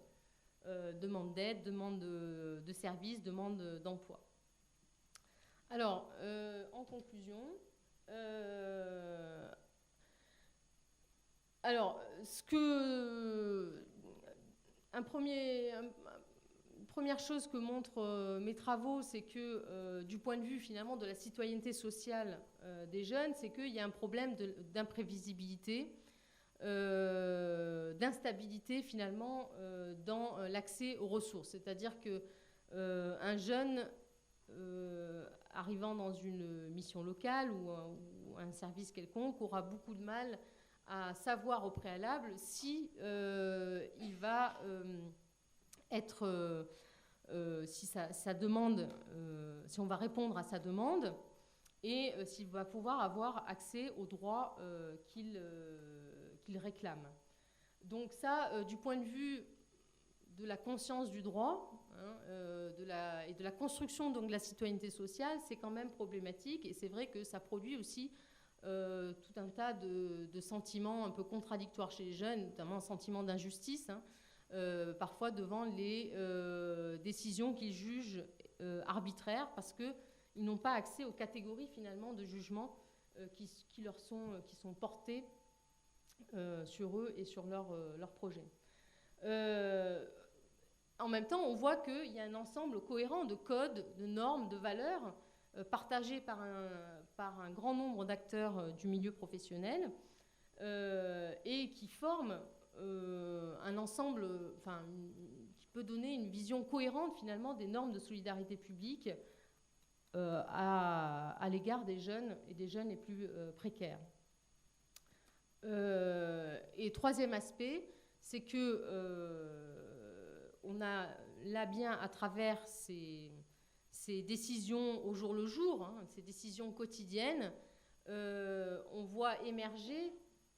demande d'aide, demande de services, demande d'emploi. Alors, en conclusion, première chose que montrent mes travaux, c'est que du point de vue finalement de la citoyenneté sociale des jeunes, c'est qu'il y a un problème d'imprévisibilité, d'instabilité finalement dans l'accès aux ressources. C'est-à-dire qu'un jeune arrivant dans une mission locale ou un service quelconque aura beaucoup de mal à savoir au préalable si il va être si sa demande, si on va répondre à sa demande et s'il va pouvoir avoir accès aux droits qu'il réclame. Donc ça, du point de vue de la conscience du droit et de la construction donc, de la citoyenneté sociale, c'est quand même problématique. Et c'est vrai que ça produit aussi tout un tas de sentiments un peu contradictoires chez les jeunes, notamment un sentiment d'injustice, parfois devant les décisions qu'ils jugent arbitraires, parce qu'ils n'ont pas accès aux catégories finalement de jugement qui sont portées sur eux et sur leur projet. En même temps, on voit qu'il y a un ensemble cohérent de codes, de normes, de valeurs partagés par un grand nombre d'acteurs du milieu professionnel et qui forment un ensemble, qui peut donner une vision cohérente finalement des normes de solidarité publique à l'égard des jeunes et des jeunes les plus précaires. Et troisième aspect, c'est que on a là bien à travers ces décisions au jour le jour, ces décisions quotidiennes, on voit émerger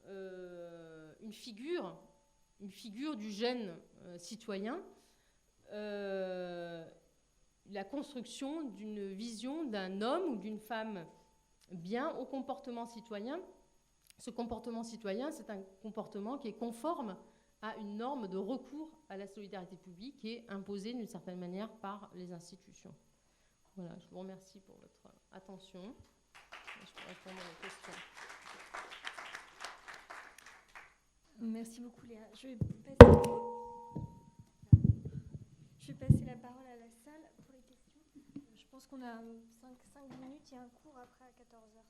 une figure du jeune citoyen, la construction d'une vision d'un homme ou d'une femme bien au comportement citoyen. Ce comportement citoyen, c'est un comportement qui est conforme à une norme de recours à la solidarité publique qui est imposée d'une certaine manière par les institutions. Voilà, je vous remercie pour votre attention. Je peux répondre à vos questions. Merci beaucoup Léa. Je vais passer la parole à la salle pour les questions. Je pense qu'on a 5 minutes, il y a un cours après à 14h.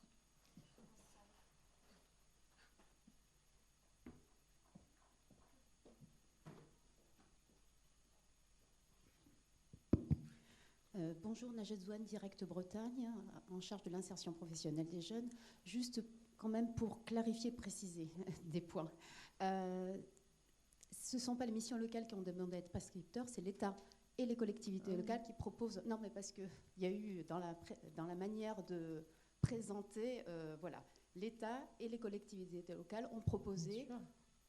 Bonjour, Najat Zouane, Direct Bretagne, en charge de l'insertion professionnelle des jeunes. Juste quand même pour clarifier, préciser des points. Ce ne sont pas les missions locales qui ont demandé à être prescripteurs, c'est l'État et les collectivités locales qui proposent... Non, mais parce qu'il y a eu, dans la manière de présenter, voilà, l'État et les collectivités locales ont proposé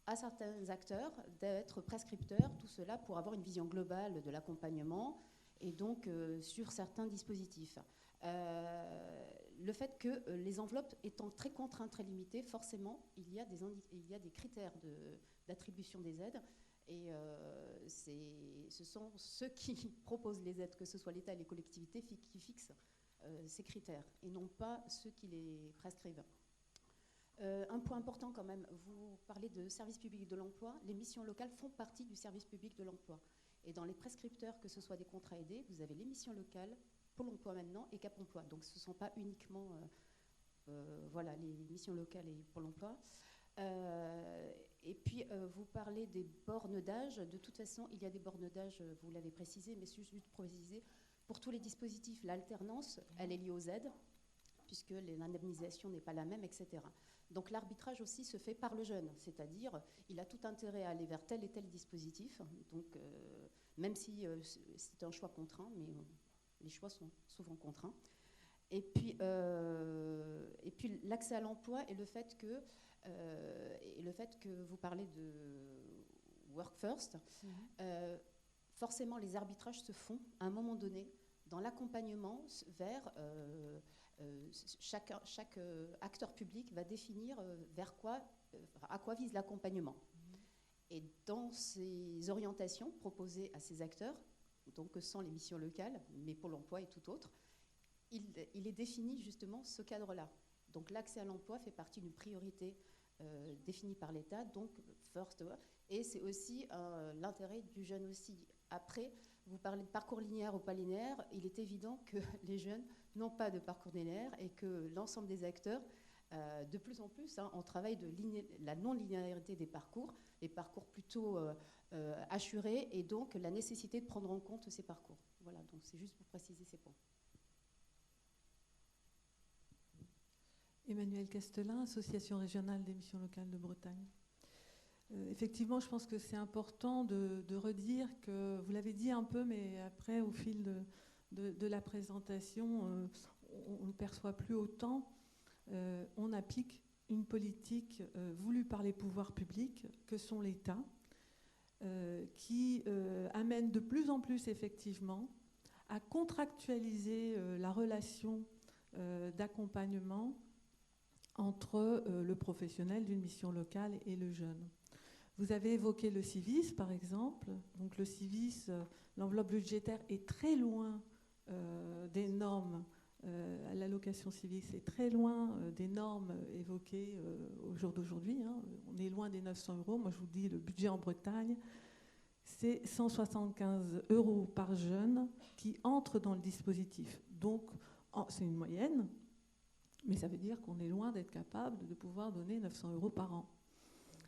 à certains acteurs d'être prescripteurs, tout cela pour avoir une vision globale de l'accompagnement et donc sur certains dispositifs. Le fait que les enveloppes étant très contraintes, très limitées, forcément, il y a des critères d'attribution des aides. Et ce sont ceux qui proposent les aides, que ce soit l'État et les collectivités, qui fixent ces critères, et non pas ceux qui les prescrivent. Un point important quand même, vous parlez de service public de l'emploi. Les missions locales font partie du service public de l'emploi. Et dans les prescripteurs, que ce soit des contrats aidés, vous avez les missions locales, Pôle emploi maintenant et Cap emploi. Donc ce ne sont pas uniquement voilà, les missions locales et Pôle emploi. Et puis vous parlez des bornes d'âge. De toute façon, il y a des bornes d'âge, vous l'avez précisé, mais juste pour préciser, pour tous les dispositifs, l'alternance, elle est liée aux aides, puisque l'indemnisation n'est pas la même, etc. Donc l'arbitrage aussi se fait par le jeune, c'est-à-dire il a tout intérêt à aller vers tel et tel dispositif, donc même si c'est un choix contraint, mais les choix sont souvent contraints. Et puis l'accès à l'emploi et le fait que vous parlez de Work First, forcément les arbitrages se font à un moment donné dans l'accompagnement vers... chaque acteur public va définir à quoi vise l'accompagnement. Et dans ces orientations proposées à ces acteurs, donc sans les missions locales, mais Pôle emploi et tout autre, il est défini justement ce cadre-là. Donc l'accès à l'emploi fait partie d'une priorité définie par l'État, donc first, et c'est aussi l'intérêt du jeune aussi. Après, vous parlez de parcours linéaire ou pas linéaire, il est évident que les jeunes n'ont pas de parcours linéaire et que l'ensemble des acteurs, de plus en plus, on travaille de la non-linéarité des parcours, les parcours plutôt assurés, et donc la nécessité de prendre en compte ces parcours. Voilà, donc c'est juste pour préciser ces points. Emmanuel Castelin, Association régionale des missions locales de Bretagne. Effectivement, je pense que c'est important de redire que, vous l'avez dit un peu, mais après, au fil de la présentation, on ne le perçoit plus autant. On applique une politique voulue par les pouvoirs publics, que sont l'État, qui amène de plus en plus, effectivement, à contractualiser la relation d'accompagnement entre le professionnel d'une mission locale et le jeune. Vous avez évoqué le CIVIS, par exemple. Donc le CIVIS, l'enveloppe budgétaire est très loin des normes. L'allocation civique, c'est très loin des normes évoquées au jour d'aujourd'hui. Hein. On est loin des 900 €. Moi, je vous dis, le budget en Bretagne, c'est 175 € par jeune qui entre dans le dispositif. Donc, c'est une moyenne, mais ça veut dire qu'on est loin d'être capable de pouvoir donner 900 € par an.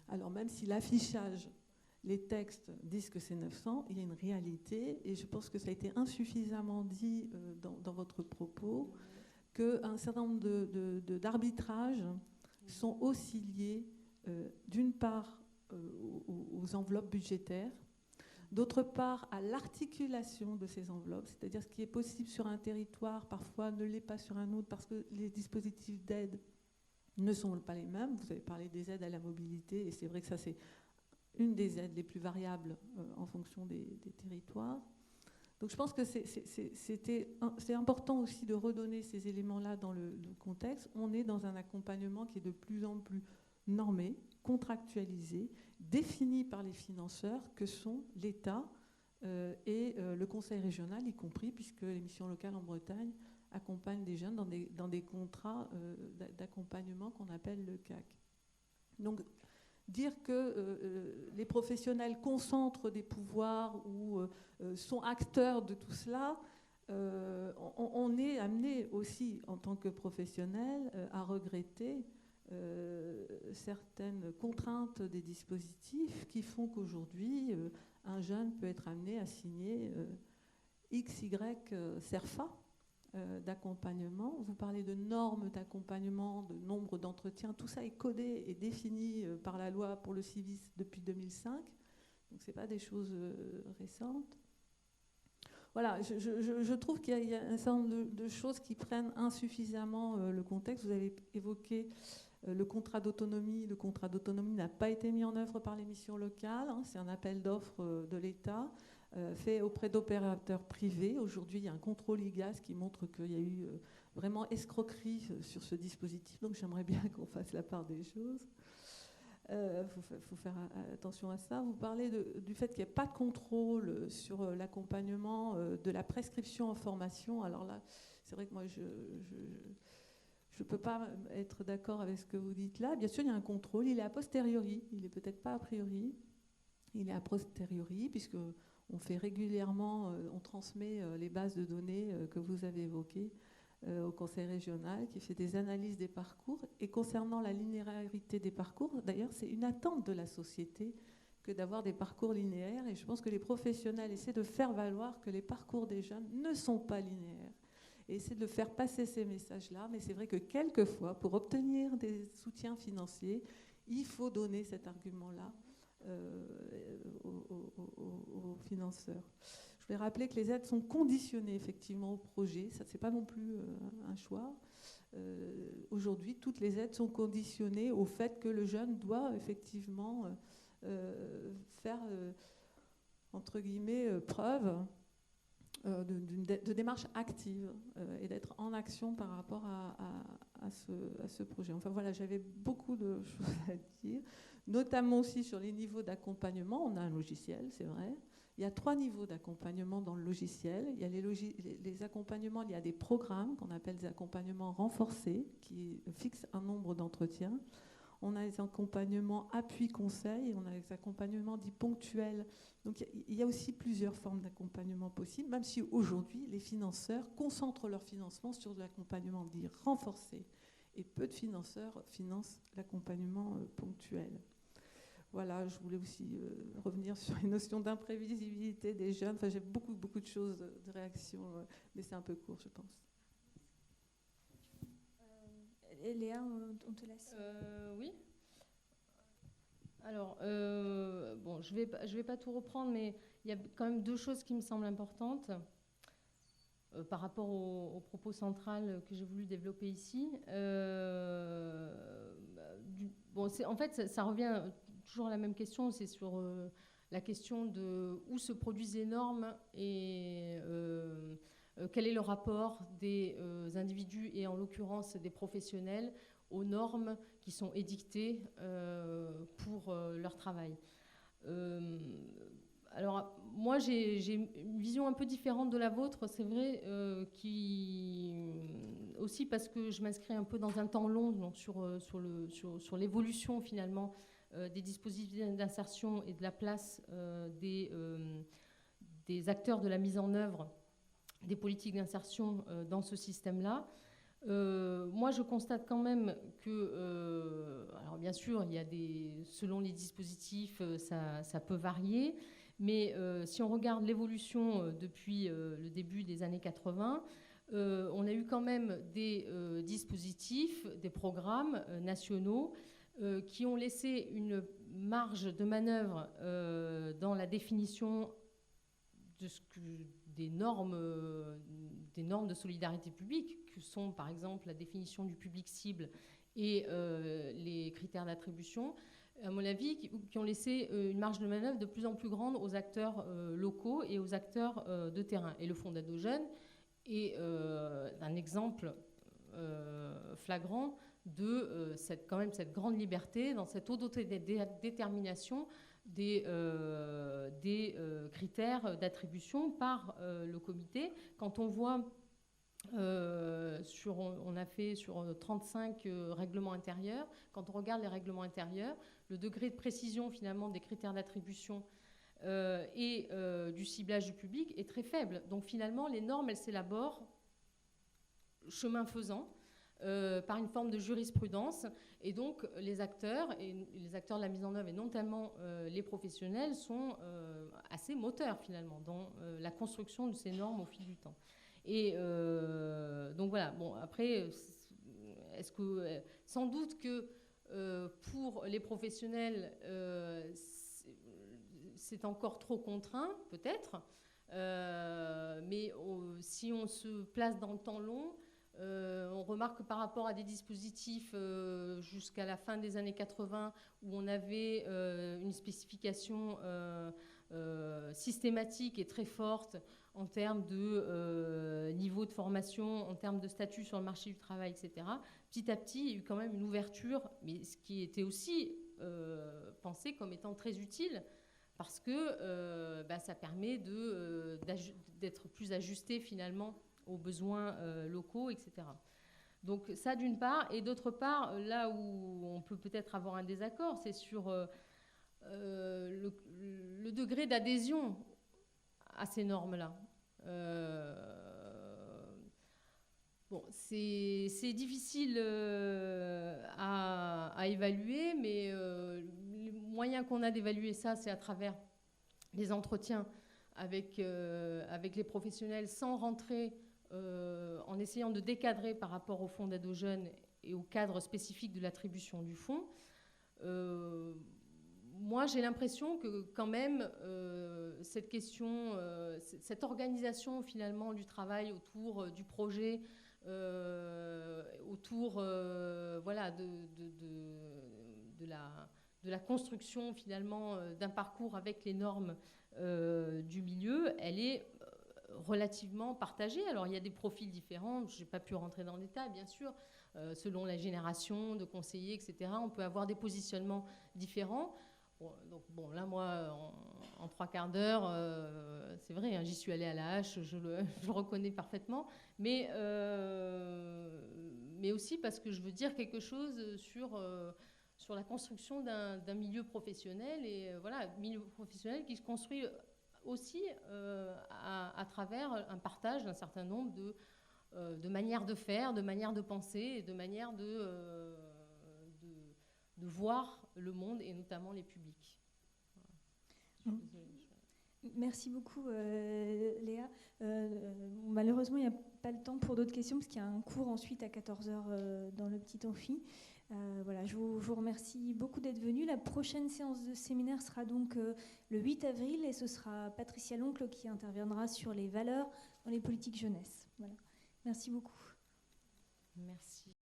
Alors même si l'affichage, les textes disent que c'est 900, il y a une réalité, et je pense que ça a été insuffisamment dit dans votre propos, qu'un certain nombre d'arbitrages sont aussi liés d'une part aux enveloppes budgétaires, d'autre part à l'articulation de ces enveloppes, c'est-à-dire ce qui est possible sur un territoire parfois ne l'est pas sur un autre parce que les dispositifs d'aide ne sont pas les mêmes. Vous avez parlé des aides à la mobilité, et c'est vrai que ça, c'est une des aides les plus variables en fonction des territoires. Donc je pense que c'est important aussi de redonner ces éléments-là dans le contexte. On est dans un accompagnement qui est de plus en plus normé, contractualisé, défini par les financeurs que sont l'État et le Conseil régional, y compris, puisque les missions locales en Bretagne accompagne des jeunes dans des contrats d'accompagnement qu'on appelle le CAC. Donc, dire que les professionnels concentrent des pouvoirs ou sont acteurs de tout cela, on est amené aussi, en tant que professionnel, à regretter certaines contraintes des dispositifs qui font qu'aujourd'hui, un jeune peut être amené à signer XY CERFA, d'accompagnement. Vous parlez de normes d'accompagnement, de nombre d'entretiens. Tout ça est codé et défini par la loi pour le CIVIS depuis 2005. Donc ce n'est pas des choses récentes. Voilà, je trouve qu'il y a un certain nombre de choses qui prennent insuffisamment le contexte. Vous avez évoqué le contrat d'autonomie. Le contrat d'autonomie n'a pas été mis en œuvre par les missions locales. Hein. C'est un appel d'offres de l'État. Fait auprès d'opérateurs privés. Aujourd'hui, il y a un contrôle IGAS qui montre qu'il y a eu vraiment escroquerie sur ce dispositif. Donc, j'aimerais bien qu'on fasse la part des choses. Faut faire attention à ça. Vous parlez du fait qu'il n'y a pas de contrôle sur l'accompagnement de la prescription en formation. Alors là, c'est vrai que moi, je ne peux pas être d'accord avec ce que vous dites là. Bien sûr, il y a un contrôle. Il est a posteriori. Il n'est peut-être pas a priori. Il est a posteriori, puisque on fait régulièrement, on transmet les bases de données que vous avez évoquées au Conseil régional, qui fait des analyses des parcours. Et concernant la linéarité des parcours, d'ailleurs, c'est une attente de la société que d'avoir des parcours linéaires. Et je pense que les professionnels essaient de faire valoir que les parcours des jeunes ne sont pas linéaires. Et essaient de faire passer ces messages-là. Mais c'est vrai que quelquefois, pour obtenir des soutiens financiers, il faut donner cet argument-là aux financeurs. Je voulais rappeler que les aides sont conditionnées effectivement au projet. Ça, c'est pas non plus un choix. Aujourd'hui, toutes les aides sont conditionnées au fait que le jeune doit effectivement faire, entre guillemets, preuve de démarche active et d'être en action par rapport à ce projet. Enfin voilà, j'avais beaucoup de choses à dire, notamment aussi sur les niveaux d'accompagnement. On a un logiciel, c'est vrai. Il y a 3 niveaux d'accompagnement dans le logiciel. Il y a les accompagnements, il y a des programmes qu'on appelle des accompagnements renforcés qui fixent un nombre d'entretiens. On a les accompagnements appui-conseil, on a les accompagnements dits ponctuels. Donc il y a aussi plusieurs formes d'accompagnement possibles, même si aujourd'hui les financeurs concentrent leur financement sur de l'accompagnement dit renforcé. Et peu de financeurs financent l'accompagnement ponctuel. Voilà, je voulais aussi revenir sur les notions d'imprévisibilité des jeunes. Enfin, j'ai beaucoup de choses, de réactions, mais c'est un peu court, je pense. Et Léa, on te laisse. Oui. Alors, bon, je vais pas tout reprendre, mais il y a quand même 2 choses qui me semblent importantes par rapport au propos central que j'ai voulu développer ici. Bon, en fait, ça revient toujours à la même question, c'est sur la question de où se produisent les normes et quel est le rapport des individus et en l'occurrence des professionnels aux normes qui sont édictées pour leur travail. Alors, moi, j'ai une vision un peu différente de la vôtre, c'est vrai, aussi parce que je m'inscris un peu dans un temps long, donc sur l'évolution finalement des dispositifs d'insertion et de la place des acteurs de la mise en œuvre des politiques d'insertion dans ce système-là. Moi, je constate quand même que, alors bien sûr, il y a selon les dispositifs, ça peut varier, mais si on regarde l'évolution depuis le début des années 80, on a eu quand même des dispositifs, des programmes nationaux qui ont laissé une marge de manœuvre dans la définition des normes de solidarité publique, que sont par exemple la définition du public cible et les critères d'attribution, à mon avis, qui ont laissé une marge de manœuvre de plus en plus grande aux acteurs locaux et aux acteurs de terrain. Et le Fonds d'aide aux jeunes est un exemple flagrant de cette grande liberté, dans cette autodétermination des critères d'attribution par le comité. Quand on voit, on a fait sur 35 règlements intérieurs, quand on regarde les règlements intérieurs, le degré de précision finalement des critères d'attribution et du ciblage du public est très faible. Donc finalement, les normes, elles s'élaborent chemin faisant, par une forme de jurisprudence, et donc les acteurs de la mise en œuvre, et notamment les professionnels, sont assez moteurs finalement dans la construction de ces normes au fil du temps. Et donc voilà, bon après, sans doute que pour les professionnels, c'est encore trop contraint, peut-être, mais si on se place dans le temps long, on remarque que par rapport à des dispositifs jusqu'à la fin des années 80 où on avait une spécification systématique et très forte en termes de niveau de formation, en termes de statut sur le marché du travail, etc. Petit à petit, il y a eu quand même une ouverture, mais ce qui était aussi pensé comme étant très utile parce que ça permet d'être plus ajusté finalement aux besoins locaux, etc. Donc ça d'une part, et d'autre part, là où on peut peut-être avoir un désaccord, c'est sur le degré d'adhésion à ces normes-là. Bon, c'est difficile à évaluer, mais les moyens qu'on a d'évaluer ça, c'est à travers les entretiens avec les professionnels, sans rentrer en essayant de décadrer par rapport au fonds d'aide aux jeunes et au cadre spécifique de l'attribution du fonds. Moi, j'ai l'impression que quand même, cette question, cette organisation finalement du travail autour du projet, autour voilà, de la construction finalement d'un parcours avec les normes du milieu, elle est relativement partagée. Alors il y a des profils différents, je n'ai pas pu rentrer dans le détail bien sûr, selon la génération de conseillers, etc. On peut avoir des positionnements différents. Bon, donc bon, là moi en 3 quarts d'heure, c'est vrai, hein, j'y suis allée à la hache, je le reconnais parfaitement, mais aussi parce que je veux dire quelque chose sur la construction d'un milieu professionnel, et voilà, milieu professionnel qui se construit aussi à travers un partage d'un certain nombre de manières de faire, de manières de penser et de manières de voir le monde et notamment les publics. Voilà. Merci beaucoup, Léa. Malheureusement, il n'y a pas le temps pour d'autres questions, parce qu'il y a un cours ensuite à 14h dans le petit amphi. Voilà, je vous remercie beaucoup d'être venus. La prochaine séance de séminaire sera donc le 8 avril, et ce sera Patricia Loncle qui interviendra sur les valeurs dans les politiques jeunesse. Voilà. Merci beaucoup. Merci.